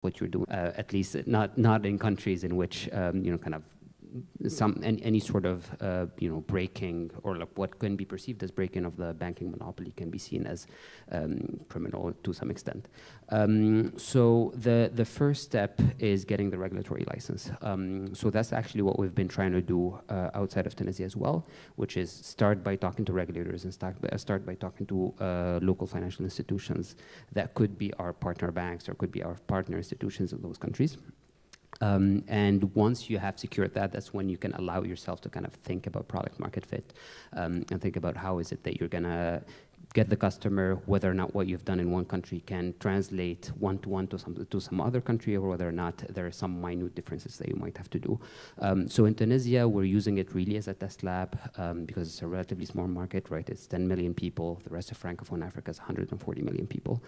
what you're doing, at least not in countries in which kind of any sort of breaking, or like what can be perceived as breaking of the banking monopoly can be seen as criminal to some extent. So the first step is getting the regulatory license. So that's actually what we've been trying to do outside of Tunisia as well, which is start by talking to regulators and start by talking to local financial institutions that could be our partner banks or could be our partner institutions in those countries. And once you have secured that, that's when you can allow yourself to kind of think about product market fit and think about how is it that you're gonna get the customer, whether or not what you've done in one country can translate one-to-one to some other country, or whether or not there are some minute differences that you might have to do. So in Tunisia, we're using it really as a test lab because it's a relatively small market, right? It's 10 million people. The rest of Francophone Africa is 140 million people.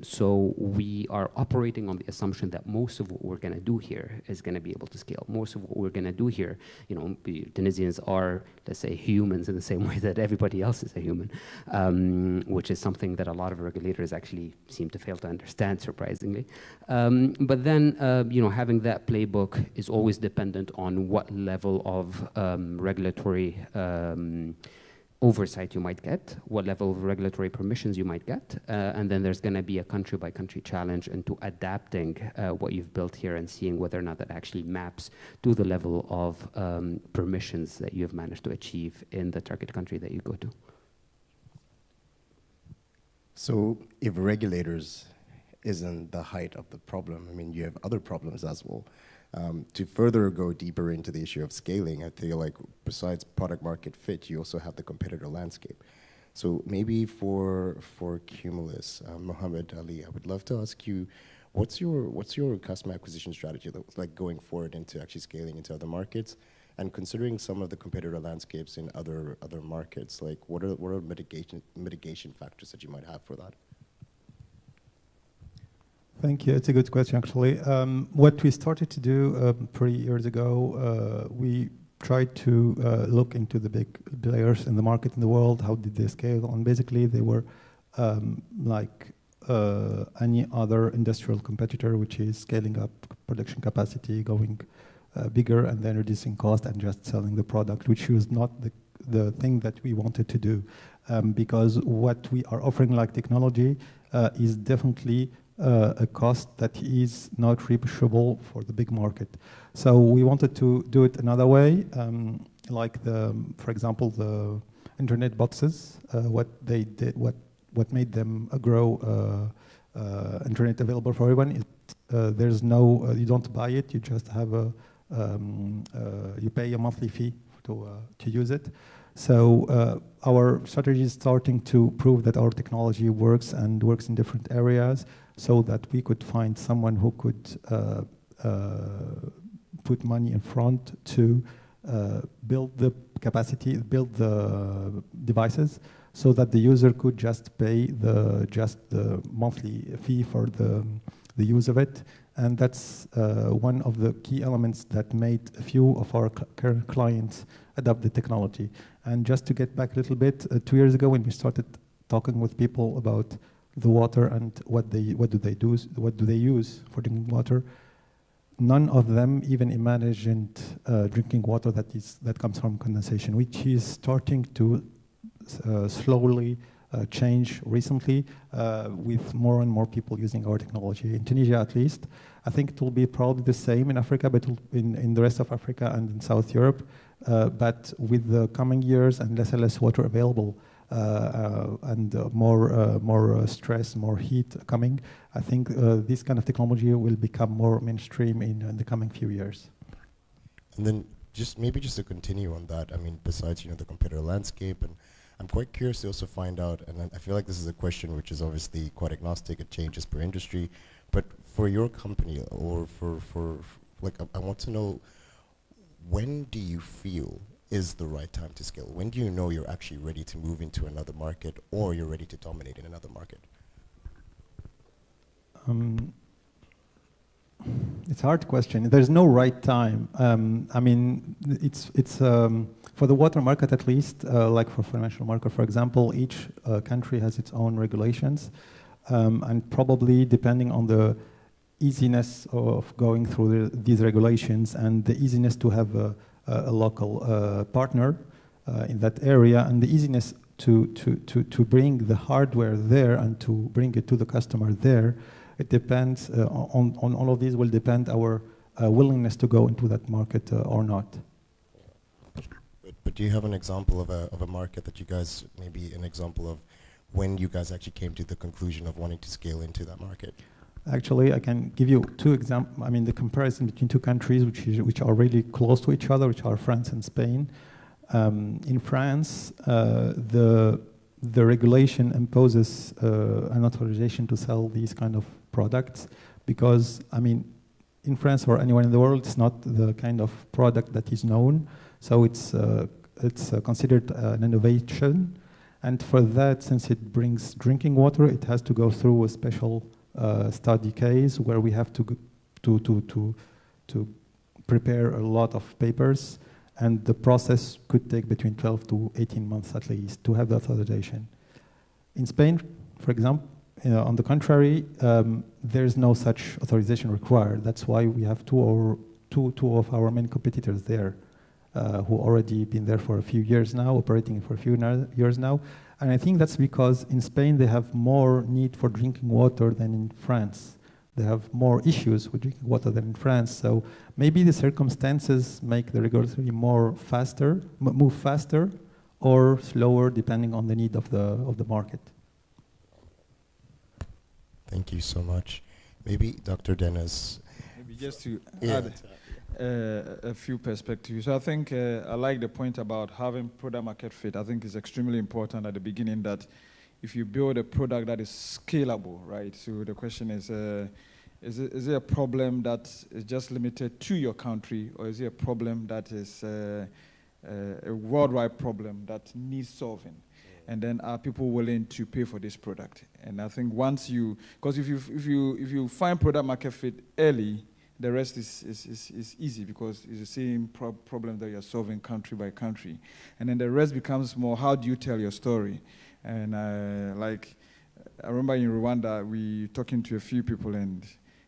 So we are operating on the assumption that most of what we're going to do here is going to be able to scale. Most of what we're going to do here, Tunisians are, let's say, humans in the same way that everybody else is a human. Which is something that a lot of regulators actually seem to fail to understand, surprisingly. But then, having that playbook is always dependent on what level of regulatory oversight you might get, what level of regulatory permissions you might get, and then there's going to be a country-by-country challenge into adapting what you've built here and seeing whether or not that actually maps to the level of permissions that you've managed to achieve in the target country that you go to. So if regulators isn't the height of the problem, I mean, you have other problems as well. To further go deeper into the issue of scaling, I feel like besides product market fit, you also have the competitor landscape. So maybe for Cumulus, Mohammed Ali, I would love to ask you, what's your customer acquisition strategy like going forward into actually scaling into other markets? And considering some of the competitor landscapes in other markets, like what are mitigation factors that you might have for that? Thank you. It's a good question, actually. What we started to do 3 years ago, we tried to look into the big players in the market in the world. How did they scale? And basically, they were like any other industrial competitor, which is scaling up production capacity, going bigger, and then reducing cost and just selling the product, which was not the thing that we wanted to do, because what we are offering like technology is definitely a cost that is not reproducible for the big market. So we wanted to do it another way, like for example, the internet boxes. What they did, what made them grow internet available for everyone is there's no, you don't buy it, you just have you pay a monthly fee to use it. So our strategy is starting to prove that our technology works and works in different areas, so that we could find someone who could put money in front to build the capacity, build the devices, so that the user could just pay the monthly fee for the use of it. And that's one of the key elements that made a few of our current clients adopt the technology. And just to get back a little bit, 2 years ago when we started talking with people about the water and what do they use for drinking water, none of them even imagined drinking water that comes from condensation, which is starting to slowly change recently with more and more people using our technology. In Tunisia, at least, I think it will be probably the same in Africa, but in the rest of Africa and in South Europe. But with the coming years and less and less water available and more stress, more heat coming, I think this kind of technology will become more mainstream in the coming few years. And then maybe just to continue on that, I mean, besides the competitor landscape, and I'm quite curious to also find out, and I feel like this is a question which is obviously quite agnostic, it changes per industry, but for your company, or for like, I want to know, when do you feel is the right time to scale? When do you know you're actually ready to move into another market, or you're ready to dominate in another market? It's a hard question. There's no right time. I mean, it's for the water market at least, like for financial market, for example, each country has its own regulations, and probably depending on the easiness of going through these regulations and the easiness to have a local partner in that area, and the easiness to bring the hardware there and to bring it to the customer there. It depends on all of these will depend our willingness to go into that market or not. But do you have an example of a market that you guys, maybe an example of when you guys actually came to the conclusion of wanting to scale into that market? Actually, I can give you two examples. I mean, the comparison between two countries which are really close to each other, which are France and Spain. In France, the regulation imposes an authorization to sell these kind of products because, I mean, in France or anywhere in the world, it's not the kind of product that is known. So it's considered an innovation. And for that, since it brings drinking water, it has to go through a special study case where we have to prepare a lot of papers. And the process could take between 12 to 18 months at least to have the authorization. In Spain, for example, on the contrary, there's no such authorization required. That's why we have two of our main competitors there who already been there for a few years now, operating for a few years now. And I think that's because in Spain they have more need for drinking water than in France. They have more issues with drinking water than in France. So maybe the circumstances make the regulatory move faster or slower depending on the need of the market. Thank you so much. Maybe Dr. Dennis. Maybe just to add a few perspectives. So I think I like the point about having product market fit. I think it's extremely important at the beginning that if you build a product that is scalable, right? So the question is it a problem that is just limited to your country, or is it a problem that is a worldwide problem that needs solving? And then are people willing to pay for this product? And I think once you, because if you find product market fit early, the rest is easy because it's the same problem that you're solving country by country. And then the rest becomes more, how do you tell your story? And I remember in Rwanda, we talking to a few people and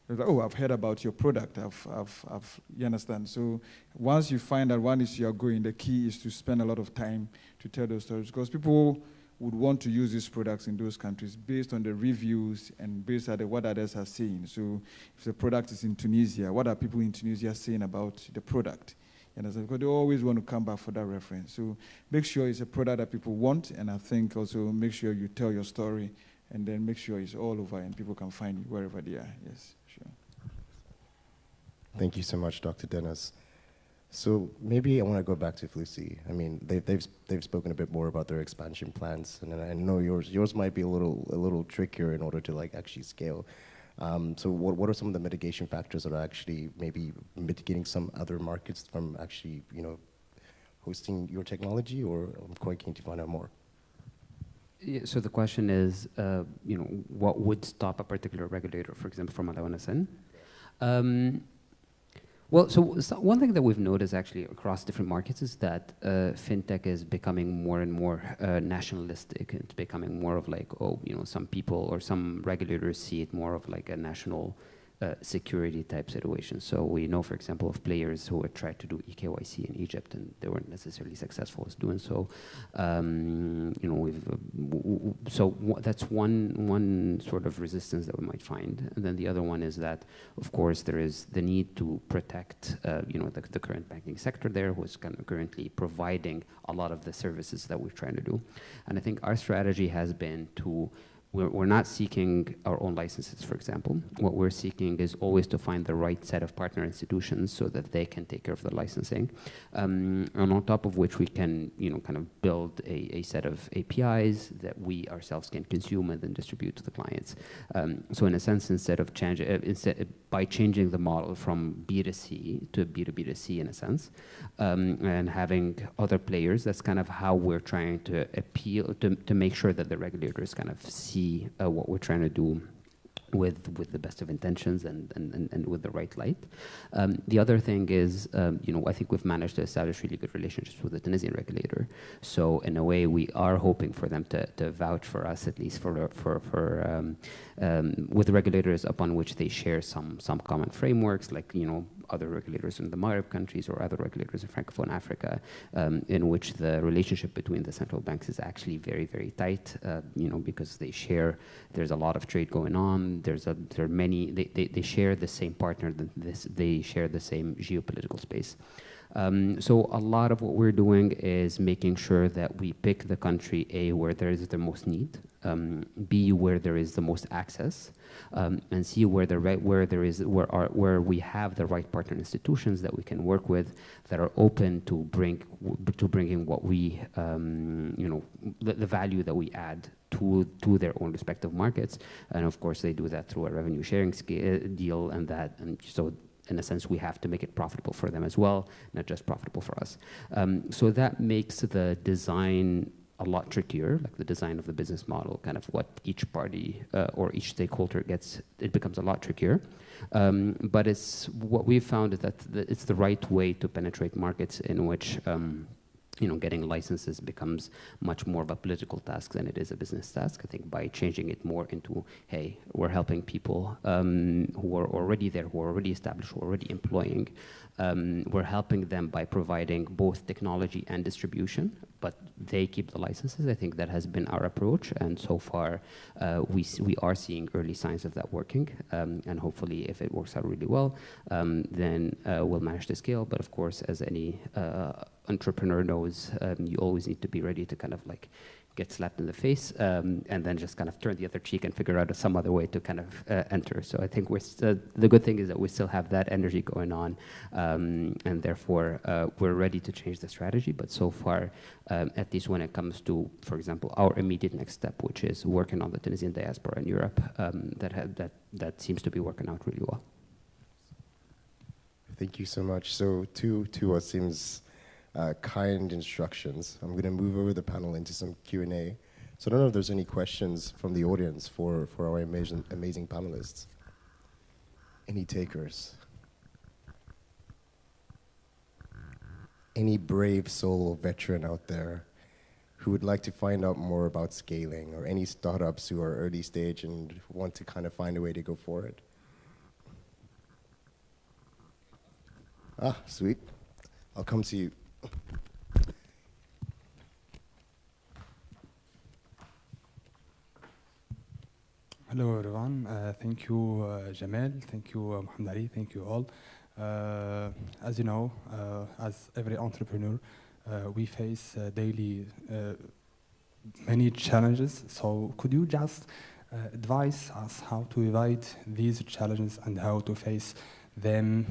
they were like, oh, I've heard about your product. You understand? So once you find that one is you're going, the key is to spend a lot of time to tell those stories because people would want to use these products in those countries based on the reviews and based on what others are saying. So if the product is in Tunisia, what are people in Tunisia saying about the product? You understand? Because they always want to come back for that reference. So make sure it's a product that people want, and I think also make sure you tell your story, and then make sure it's all over and people can find you wherever they are. Yes, sure. Thank you so much, Dr. Dennis. So maybe I want to go back to Flucy. I mean, they've spoken a bit more about their expansion plans, and I know yours might be a little trickier in order to like actually scale. So what are some of the mitigation factors that are actually maybe mitigating some other markets from actually hosting your technology? Or I'm quite keen to find out more. Yeah, so the question is, what would stop a particular regulator, for example, from allowing us in? Well, so one thing that we've noticed actually across different markets is that fintech is becoming more and more nationalistic. It's becoming more of like, some people or some regulators see it more of like a national security type situation. So we know, for example, of players who had tried to do eKYC in Egypt and they weren't necessarily successful as doing so. That's one sort of resistance that we might find. And then the other one is that, of course, there is the need to protect, the current banking sector there, who is kind of currently providing a lot of the services that we're trying to do. And I think our strategy has been to we're not seeking our own licenses, for example. What we're seeking is always to find the right set of partner institutions so that they can take care of the licensing. And on top of which we can, kind of build a set of APIs that we ourselves can consume and then distribute to the clients. So in a sense, by changing the model from B2C to B2B2C in a sense, and having other players, that's kind of how we're trying to appeal, to make sure that the regulators kind of see what we're trying to do with the best of intentions and with the right light. The other thing is, I think we've managed to establish really good relationships with the Tunisian regulator. So in a way, we are hoping for them to vouch for us, at least with the regulators upon which they share some common frameworks, like other regulators in the Maghreb countries or other regulators in Francophone Africa, in which the relationship between the central banks is actually very, very tight, because there's a lot of trade going on. There are many, they share the same partner, they share the same geopolitical space. So a lot of what we're doing is making sure that we pick the country, A, where there is the most need, B, where there is the most access, and C, where we have the right partner institutions that we can work with that are open to bringing what we, the value that we add to their own respective markets. And of course, they do that through a revenue sharing deal, and so in a sense, we have to make it profitable for them as well, not just profitable for us. So that makes the design a lot trickier, like the design of the business model, kind of what each party or each stakeholder gets, it becomes a lot trickier. But what we've found is that it's the right way to penetrate markets in which getting licenses becomes much more of a political task than it is a business task. I think by changing it more into, hey, we're helping people who are already there, who are already established, who are already employing. We're helping them by providing both technology and distribution, but they keep the licenses. I think that has been our approach, and so far we are seeing early signs of that working, and hopefully if it works out really well, then we'll manage to scale. But of course, as any entrepreneur knows, you always need to be ready to kind of like get slapped in the face, and then just kind of turn the other cheek and figure out some other way to kind of enter. So I think the good thing is that we still have that energy going on, and therefore we're ready to change the strategy. But so far, at least when it comes to, for example, our immediate next step, which is working on the Tunisian diaspora in Europe, that seems to be working out really well. Thank you so much. So to what seems kind instructions, I'm going to move over the panel into some Q&A. So I don't know if there's any questions from the audience for our amazing panelists. Any takers? Any brave soul or veteran out there who would like to find out more about scaling, or any startups who are early stage and want to kind of find a way to go for it? Ah, sweet. I'll come to you. Hello everyone, thank you Jamal, thank you Mohamed Ali, thank you all. As you know, as every entrepreneur, we face daily many challenges. So could you just advise us how to evade these challenges and how to face them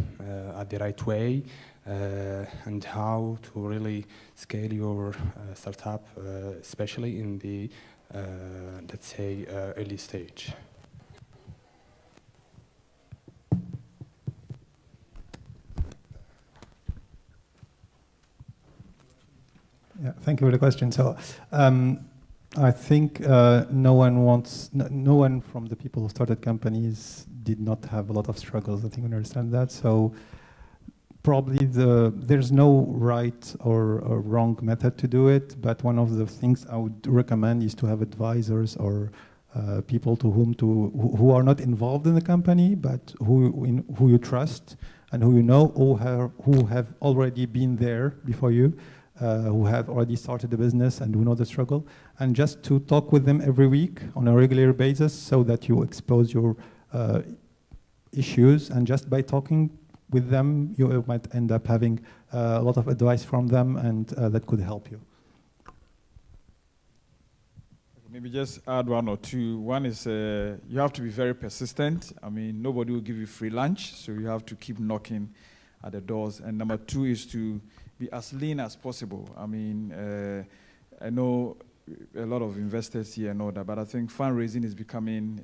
at the right way, and how to really scale your startup, especially in the, let's say, early stage? Yeah, thank you for the question. So I think no one from the people who started companies did not have a lot of struggles. I think we understand that. So probably there's no right or wrong method to do it, but one of the things I would recommend is to have advisors or people who are not involved in the company, but who you trust and who you know, who have already been there before you, who have already started the business and who know the struggle, and just to talk with them every week on a regular basis so that you expose your issues, and just by talking with them, you might end up having a lot of advice from them, and that could help you. Maybe just add one or two. One is you have to be very persistent. I mean, nobody will give you free lunch, so you have to keep knocking at the doors. And number two is to be as lean as possible. I mean, I know a lot of investors here know that, but I think fundraising is becoming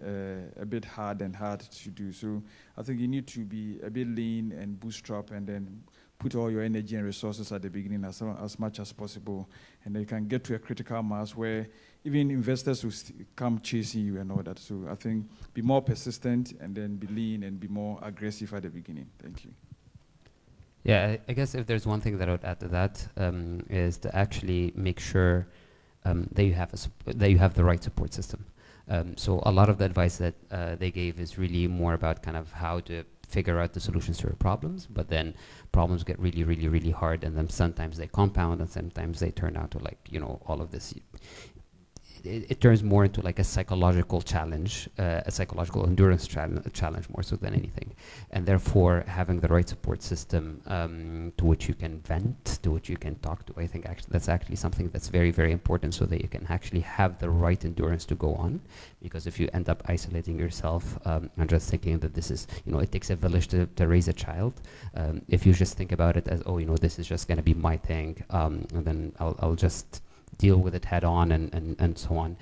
a bit hard to do. So I think you need to be a bit lean and bootstrap, and then put all your energy and resources at the beginning as much as possible, and then you can get to a critical mass where even investors will come chasing you and all that. So I think be more persistent and then be lean and be more aggressive at the beginning. Thank you. Yeah, I guess if there's one thing that I would add to that is to actually make sure that you have the right support system. So a lot of the advice that they gave is really more about kind of how to figure out the solutions to your problems, but then problems get really, really, really hard, and then sometimes they compound, and sometimes they turn out to, like, you know, all of this. It turns more into like a psychological challenge, a psychological endurance challenge more so than anything. And therefore, having the right support system to which you can vent, to which you can talk to, I think that's actually something that's very, very important, so that you can actually have the right endurance to go on. Because if you end up isolating yourself and just thinking that this is, you know, it takes a village to raise a child, if you just think about it as, oh, you know, this is just going to be my thing, and then I'll just deal with it head on and so on.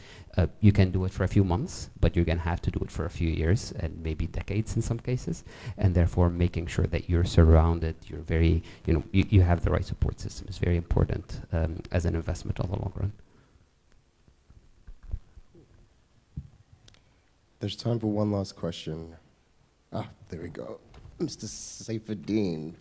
You can do it for a few months, but you're going to have to do it for a few years and maybe decades in some cases. And therefore, making sure that you're surrounded, you're very, you know, you have the right support system is very important as an investment on the long run. There's time for one last question. Ah, there we go. Mr. Saifuddin.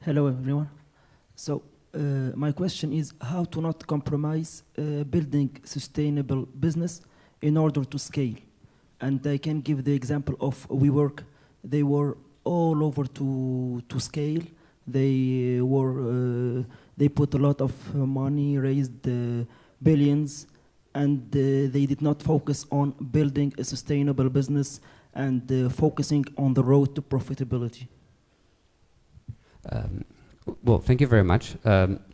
Hello, everyone. So my question is how to not compromise building sustainable business in order to scale. And I can give the example of WeWork. They were all over to scale. They put a lot of money, raised billions, and they did not focus on building a sustainable business and focusing on the road to profitability. Well, thank you very much.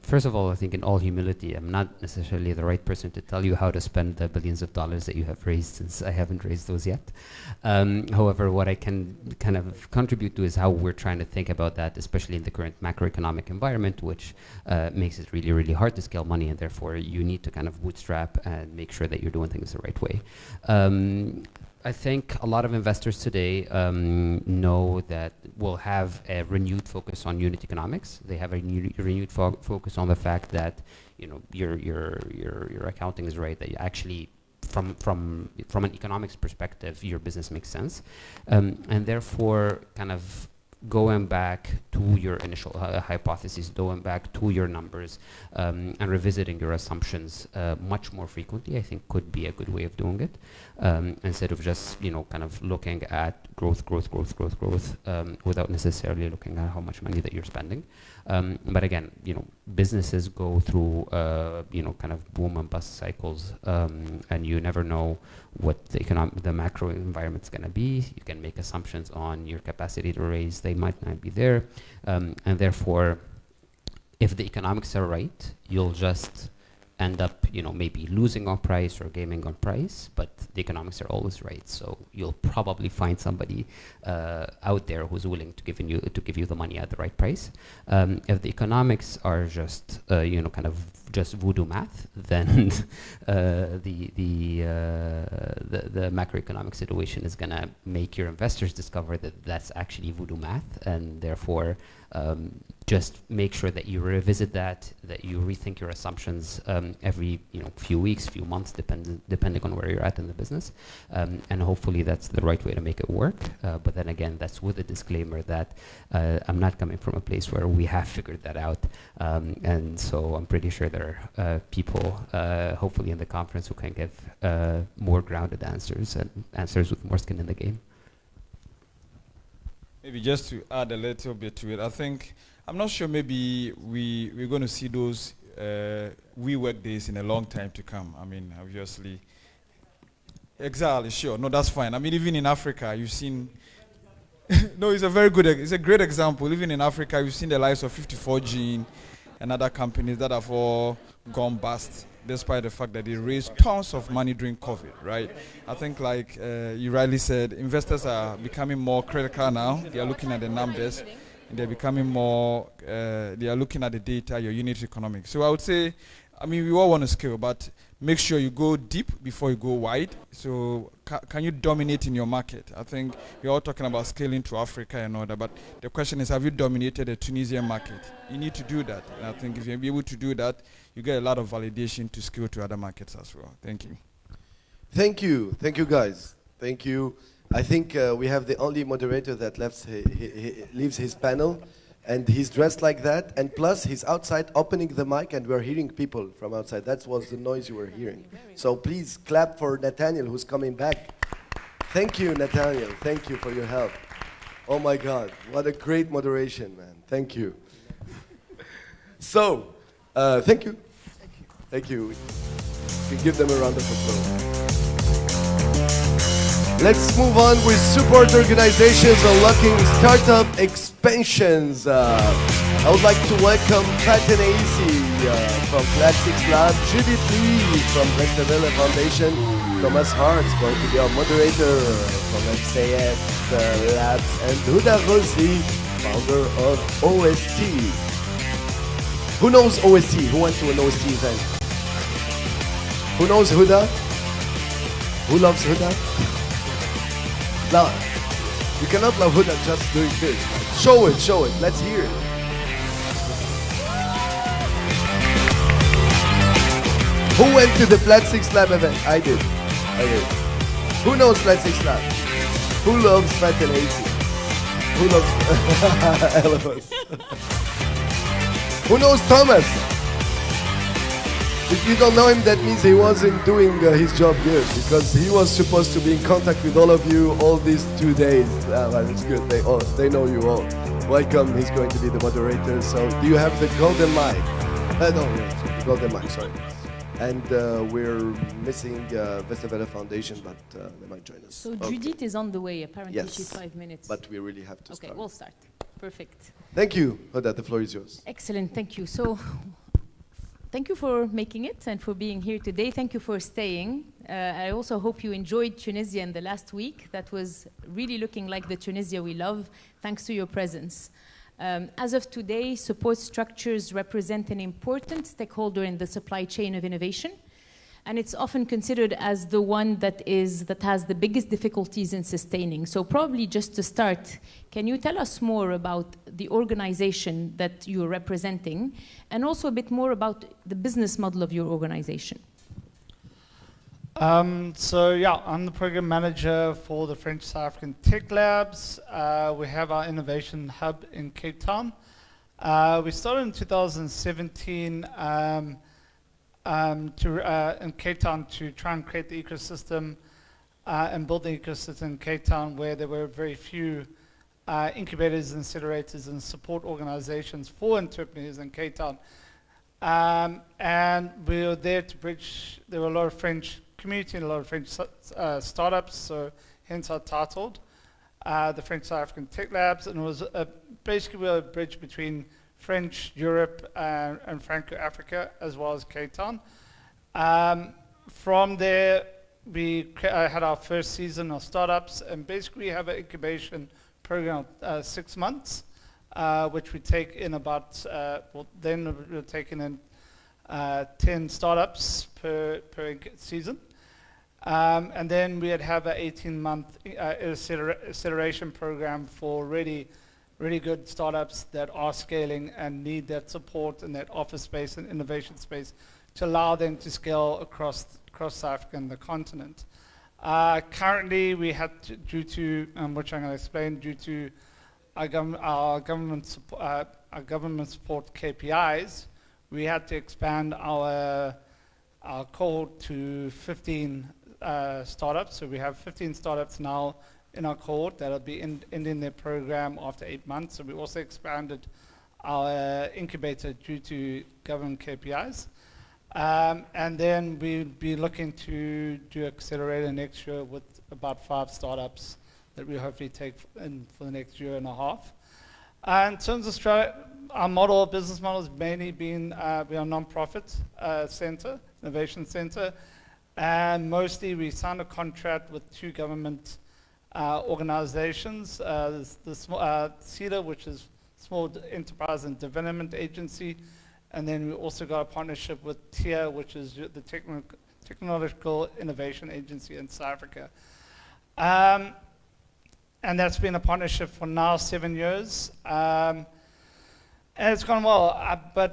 First of all, I think in all humility, I'm not necessarily the right person to tell you how to spend the billions of dollars that you have raised, since I haven't raised those yet. However, what I can kind of contribute to is how we're trying to think about that, especially in the current macroeconomic environment, which makes it really, really hard to scale money, and therefore you need to kind of bootstrap and make sure that you're doing things the right way. I think a lot of investors today know that we'll have a renewed focus on unit economics. They have a renewed focus on the fact that, you know, your accounting is right, that you actually from an economics perspective your business makes sense, and therefore kind of going back to your initial hypotheses, going back to your numbers, and revisiting your assumptions much more frequently, I think could be a good way of doing it, instead of just, you know, kind of looking at growth, without necessarily looking at how much money that you're spending. But again, you know, businesses go through, you know, kind of boom and bust cycles, and you never know what the macro environment's going to be. You can make assumptions on your capacity to raise; they might not be there, and therefore, if the economics are right, you'll just end up, you know, maybe losing on price or gaining on price, but the economics are always right. So you'll probably find somebody out there who's willing to give you the money at the right price. If the economics are just, you know, kind of just voodoo math, then the macroeconomic situation is gonna make your investors discover that that's actually voodoo math, and therefore just make sure that you revisit that you rethink your assumptions every, you know, few weeks, few months, depending on where you're at in the business, and hopefully that's the right way to make it work. But then again, that's with a disclaimer that I'm not coming from a place where we have figured that out, and so I'm pretty sure there are people, hopefully in the conference, who can give more grounded answers and answers with more skin in the game. Maybe just to add a little bit to it, I think, I'm not sure, maybe we're going to see those WeWork days in a long time to come. I mean, obviously. Exactly, sure. No, that's fine. I mean, even in Africa, you've seen... No, it's a great example. Even in Africa, you've seen the likes of 54G and other companies that have all gone bust, despite the fact that they raised tons of money during COVID, right? I think, like you rightly said, investors are becoming more critical now. They are looking at the numbers, and they're becoming more, they are looking at the data, your unit economics. So I would say, I mean, we all want to scale, but make sure you go deep before you go wide. So can you dominate in your market? I think we're all talking about scaling to Africa and all that, but the question is, have you dominated the Tunisian market? You need to do that. And I think if you're able to do that, you get a lot of validation to scale to other markets as well. Thank you. Thank you. Thank you, guys. Thank you. I think we have the only moderator that leaves his panel. And he's dressed like that, and plus he's outside opening the mic, and we're hearing people from outside. That was the noise you were hearing. So please clap for Nathaniel, who's coming back. Thank you, Nathaniel. Thank you for your help. Oh my God, what a great moderation, man. Thank you. So, thank you. Thank you. We can give them a round of applause. Let's move on with support organizations unlocking startup expansions. I would like to welcome Faten Aisi from Plastics Lab, Judith Lee from Westerwelle Foundation, Thomas Hart going to be our moderator from MCF Labs, and Huda Rossi, founder of OST. Who knows OST? Who went to an OST event? Who knows Huda? Who loves Huda? No, you cannot love Huda just doing this. Show it, let's hear it. Who went to the Plastics Lab event? I did. Who knows Plastics Lab? Who loves Faten Aisi? Who loves Elvis? Who knows Thomas? If you don't know him, that means he wasn't doing his job good, because he was supposed to be in contact with all of you all these 2 days. But it's good, they know you all. Welcome, he's going to be the moderator. So do you have the golden mic? No, the golden mic, sorry. And we're missing Westerwelle Foundation, but they might join us. So Judith is on the way, apparently. Yes, she's 5 minutes. But we really have to start. Okay, we'll start. Perfect. Thank you, Huda, the floor is yours. Excellent, thank you. So, thank you for making it and for being here today. Thank you for staying. I also hope you enjoyed Tunisia in the last week. That was really looking like the Tunisia we love, thanks to your presence. As of today, support structures represent an important stakeholder in the supply chain of innovation, and it's often considered as the one that has the biggest difficulties in sustaining. So probably just to start, can you tell us more about the organization that you're representing, and also a bit more about the business model of your organization? So yeah, I'm the program manager for the French South African Tech Labs. We have our innovation hub in Cape Town. We started in 2017 in Cape Town to try and create the ecosystem and build the ecosystem in Cape Town, where there were very few incubators, accelerators, and support organizations for entrepreneurs in Cape Town. And we were there to bridge. There were a lot of French community and a lot of French startups, so hence our titled the French South African Tech Labs, and it was basically a bridge between French Europe and Franco-Africa, as well as Cape Town. From there, we had our first season of startups, and basically we have an incubation program of 6 months, which we take in about, then we're taking in 10 startups per season. And then we'd have an 18-month acceleration program for really good startups that are scaling and need that support and that office space and innovation space to allow them to scale across South Africa and the continent. Currently, we had to, due to, which I'm going to explain, due to our government support KPIs, we had to expand our cohort to 15 startups. So we have 15 startups now in our cohort that'll be ending their program after 8 months. So we also expanded our incubator due to government KPIs. And then we'll be looking to do accelerator next year with about 5 startups that we hopefully take in for the next year and a half. In terms of our business model has mainly been, we are a non-profit center, innovation center, and mostly we signed a contract with 2 government organizations, the CEDA, which is Small Enterprise and Development Agency, and then we also got a partnership with TIA, which is the technological innovation agency in South Africa. And that's been a partnership for now 7 years. And it's gone well, but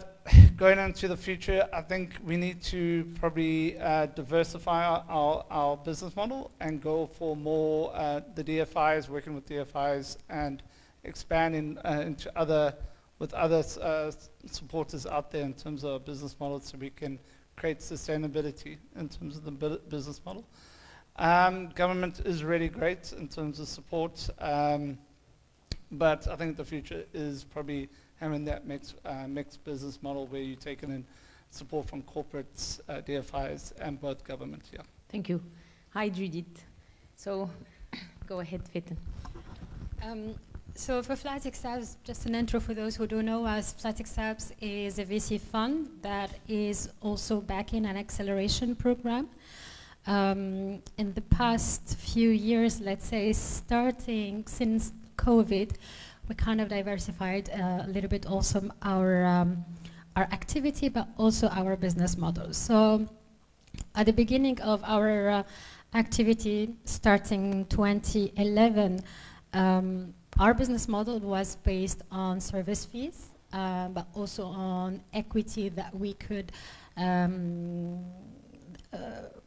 going into the future, I think we need to probably diversify our business model and go for more the DFIs, working with DFIs, and expanding into other supporters out there in terms of our business model, so we can create sustainability in terms of the business model. Government is really great in terms of support, but I think the future is probably having that mixed business model where you're taking in support from corporates, DFIs, and both government. Yeah. Thank you. Hi, Judith. So, go ahead, Fitten. So for FlatexSabs, just an intro for those who don't know us, FlatexSabs is a VC fund that is also backing an acceleration program. In the past few years, let's say, starting since COVID, we kind of diversified a little bit also our activity, but also our business model. So at the beginning of our activity, starting 2011, our business model was based on service fees, but also on equity that we could,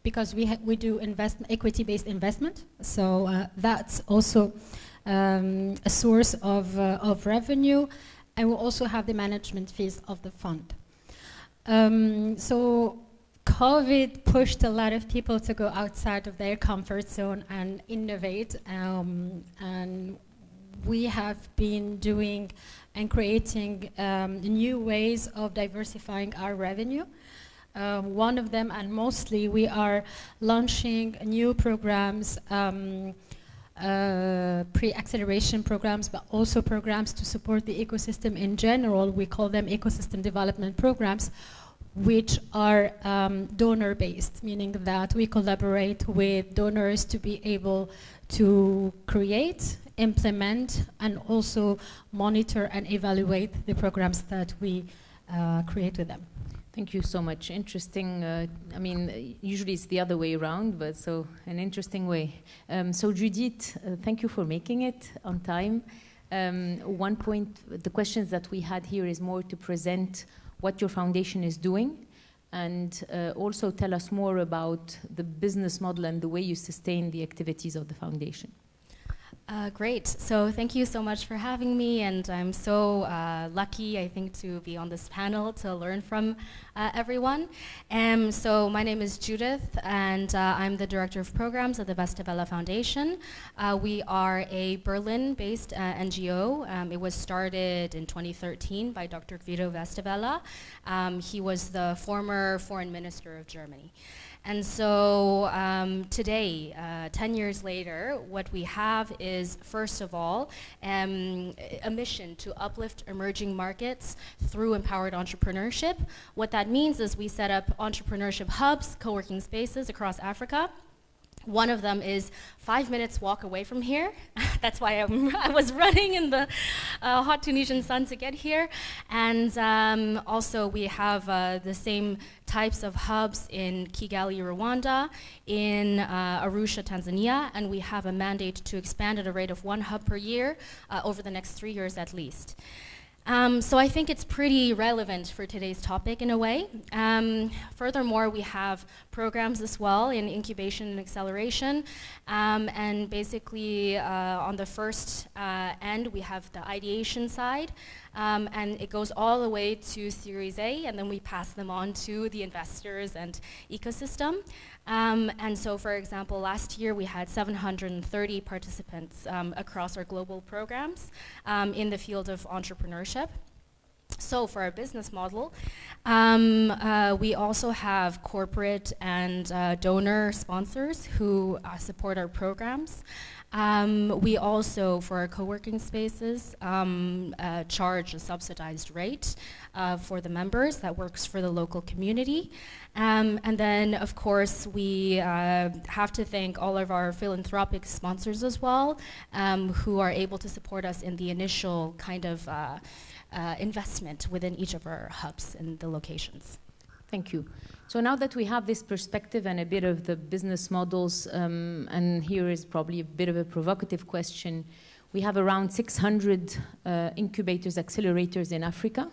because we do equity-based investment, so that's also a source of revenue, and we also have the management fees of the fund. So COVID pushed a lot of people to go outside of their comfort zone and innovate, and we have been doing and creating new ways of diversifying our revenue. One of them, and mostly, we are launching new programs, pre-acceleration programs, but also programs to support the ecosystem in general. We call them ecosystem development programs, which are donor-based, meaning that we collaborate with donors to be able to create, implement, and also monitor and evaluate the programs that we create with them. Thank you so much. Interesting. I mean, usually it's the other way around, but so an interesting way. So Judith, thank you for making it on time. One point, the questions that we had here is more to present what your foundation is doing, and also tell us more about the business model and the way you sustain the activities of the foundation. Great. So thank you so much for having me, and I'm so lucky, I think, to be on this panel to learn from everyone. So my name is Judith, and I'm the Director of Programs at the Westerwelle Foundation. We are a Berlin-based NGO. It was started in 2013 by Dr. Guido Westerwelle. He was the former foreign minister of Germany. And so today, 10 years later, what we have is, first of all, a mission to uplift emerging markets through empowered entrepreneurship. What that means is we set up entrepreneurship hubs, co-working spaces across Africa. One of them is 5 minutes walk away from here. That's why I was running in the hot Tunisian sun to get here. And also we have the same types of hubs in Kigali, Rwanda, in Arusha, Tanzania, and we have a mandate to expand at a rate of 1 hub per year over the next 3 years at least. So I think it's pretty relevant for today's topic in a way. Furthermore, we have programs as well in incubation and acceleration. And basically, on the first end, we have the ideation side. And it goes all the way to Series A, and then we pass them on to the investors and ecosystem. And so, for example, last year we had 730 participants across our global programs in the field of entrepreneurship. So for our business model, we also have corporate and donor sponsors who support our programs. We also, for our co-working spaces, charge a subsidized rate for the members that works for the local community. And then, of course, we have to thank all of our philanthropic sponsors as well, who are able to support us in the initial kind of investment within each of our hubs and the locations. Thank you. So now that we have this perspective and a bit of the business models, and here is probably a bit of a provocative question, we have around 600 incubators, accelerators in Africa.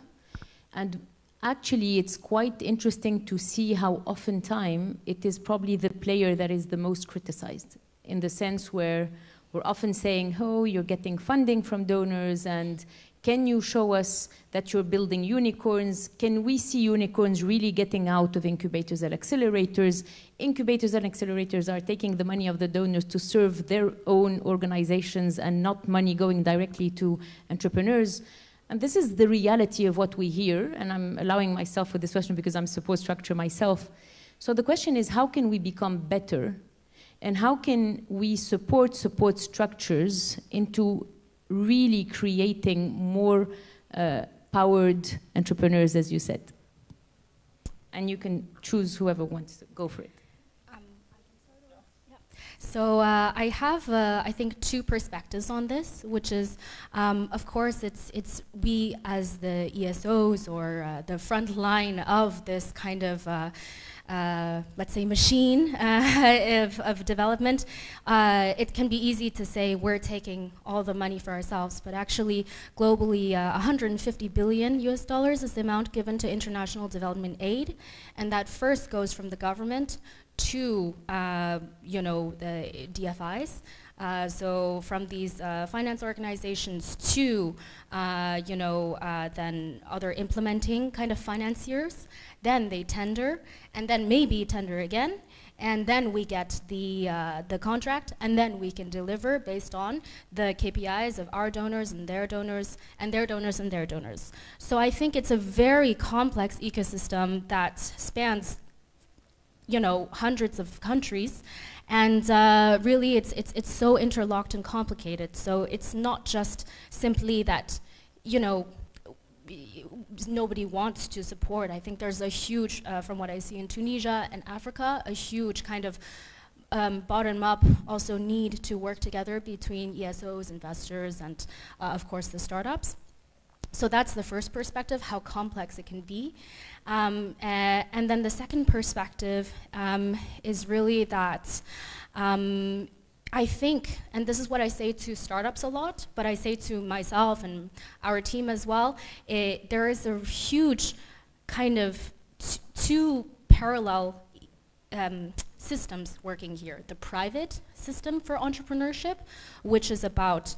And actually, it's quite interesting to see how oftentimes it is probably the player that is the most criticized, in the sense where we're often saying, oh, you're getting funding from donors, and can you show us that you're building unicorns? Can we see unicorns really getting out of incubators and accelerators? Incubators and accelerators are taking the money of the donors to serve their own organizations and not money going directly to entrepreneurs. And this is the reality of what we hear, and I'm allowing myself for this question because I'm support structure myself. So the question is, how can we become better? And how can we support structures into really creating more powered entrepreneurs, as you said? And you can choose whoever wants to go for it. So I have, I think, two perspectives on this, which is, of course, it's we as the ESOs or the front line of this kind of, let's say, machine of development. It can be easy to say we're taking all the money for ourselves, but actually, globally, 150 billion US dollars is the amount given to international development aid, and that first goes from the government to the DFIs, so from these finance organizations to then other implementing kind of financiers. Then they tender, and then maybe tender again, and then we get the contract, and then we can deliver based on the KPIs of our donors and their donors and their donors and their donors. So I think it's a very complex ecosystem that spans hundreds of countries, and really it's so interlocked and complicated. So it's not just simply that nobody wants to support. I think there's a huge, from what I see in Tunisia and Africa, a huge kind of bottom-up also need to work together between ESOs, investors, and of course the startups. So that's the first perspective, how complex it can be. And then the second perspective is really that I think, and this is what I say to startups a lot, but I say to myself and our team as well, there is a huge kind of two parallel systems working here. The private system for entrepreneurship, which is about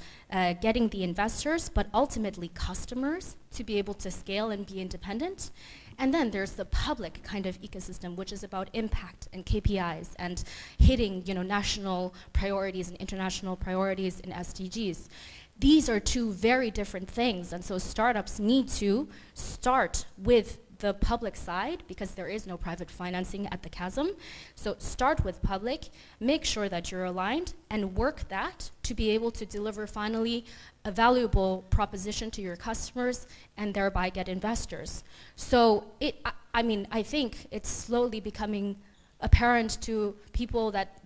getting the investors, but ultimately customers, to be able to scale and be independent. And then there's the public kind of ecosystem, which is about impact and KPIs and hitting national priorities and international priorities in SDGs. These are two very different things, and so startups need to start with the public side, because there is no private financing at the chasm. So start with public, make sure that you're aligned, and work that to be able to deliver finally a valuable proposition to your customers and thereby get investors. So I think it's slowly becoming apparent to people that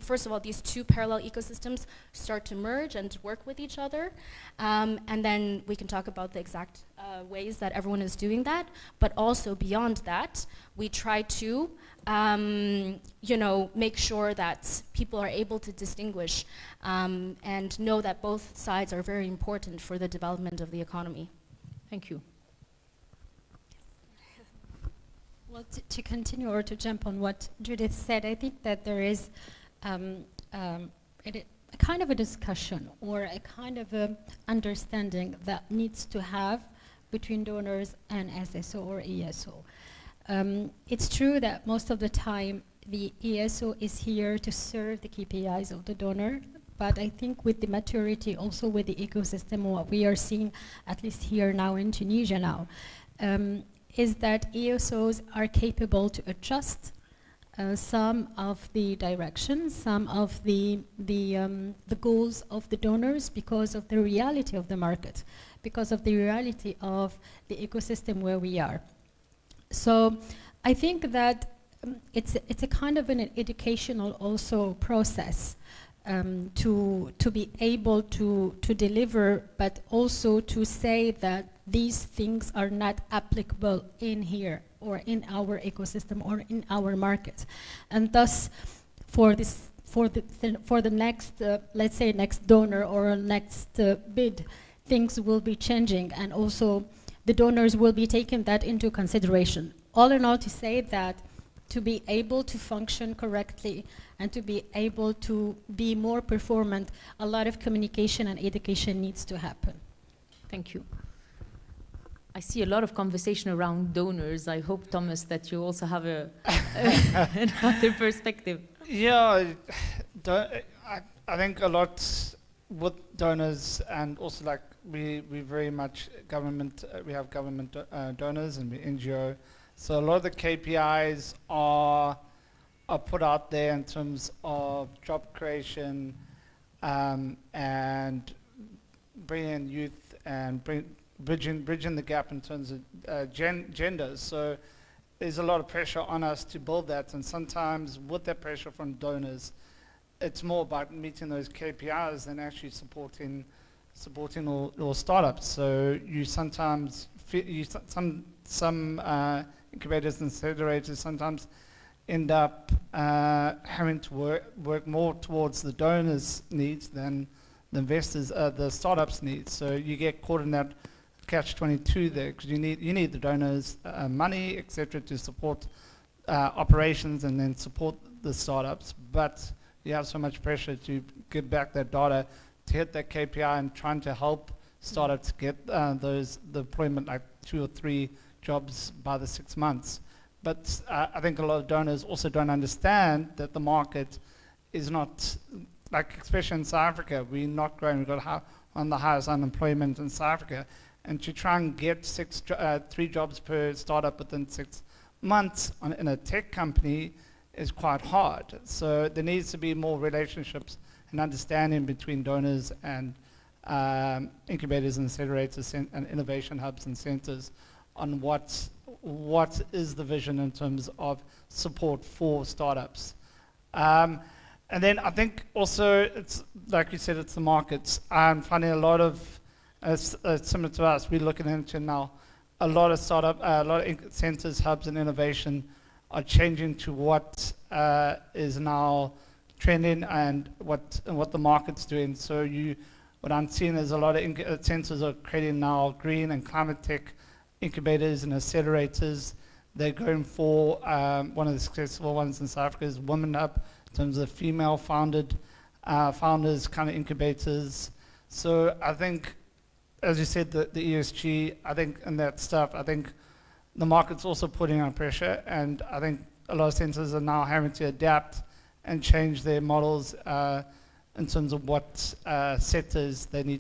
first of all, these two parallel ecosystems start to merge and work with each other. And then we can talk about the exact ways that everyone is doing that. But also beyond that, we try to make sure that people are able to distinguish and know that both sides are very important for the development of the economy. Thank you. Well, to continue or to jump on what Judith said, I think that there is a kind of a discussion or a kind of a understanding that needs to have between donors and SSO or ESO. It's true that most of the time the ESO is here to serve the KPIs of the donor, but I think with the maturity, also with the ecosystem, what we are seeing, at least here now in Tunisia now, is that ESOs are capable to adjust some of the directions, some of the goals of the donors because of the reality of the market, because of the reality of the ecosystem where we are. So I think that it's a kind of an educational also process to be able to deliver, but also to say that these things are not applicable in here or in our ecosystem or in our market. And thus, for the next, let's say next donor or next bid, things will be changing, and also the donors will be taking that into consideration. All in all, to say that to be able to function correctly and to be able to be more performant, a lot of communication and education needs to happen. Thank you. I see a lot of conversation around donors. I hope, Thomas, that you also have another perspective. Yeah, I think a lot with donors, and also like we very much government, we have government donors and we NGO. So a lot of the KPIs are put out there in terms of job creation and bringing in youth and bridging the gap in terms of genders. So there's a lot of pressure on us to build that, and sometimes with that pressure from donors, it's more about meeting those KPIs than actually supporting all startups. So you sometimes some incubators and accelerators sometimes end up having to work more towards the donors' needs than the investors, the startups' needs. So you get caught in that catch-22 there, because you need the donors' money, etc., to support operations and then support the startups. But you have so much pressure to get back that data to hit that KPI and trying to help startups get the employment, like 2 or 3 jobs by the 6 months. But I think a lot of donors also don't understand that the market is not, like especially in South Africa, we're not growing. We've got one of the highest unemployment in South Africa. And to try and get 3 jobs per startup within 6 months in a tech company is quite hard. So there needs to be more relationships and understanding between donors and incubators and accelerators and innovation hubs and centers on what is the vision in terms of support for startups. And then I think also, it's like you said, it's the markets. I'm finding a lot of, similar to us, we're looking into now, a lot of centers, hubs and innovation are changing to what is now trending and what the market's doing. So what I'm seeing is a lot of centers are creating now green and climate tech incubators and accelerators. They're going for one of the successful ones in South Africa is Women Hub, in terms of female founders kind of incubators. So I think, as you said, the ESG, I think, and that stuff, I think the market's also putting on pressure, and I think a lot of centers are now having to adapt and change their models in terms of what sectors they need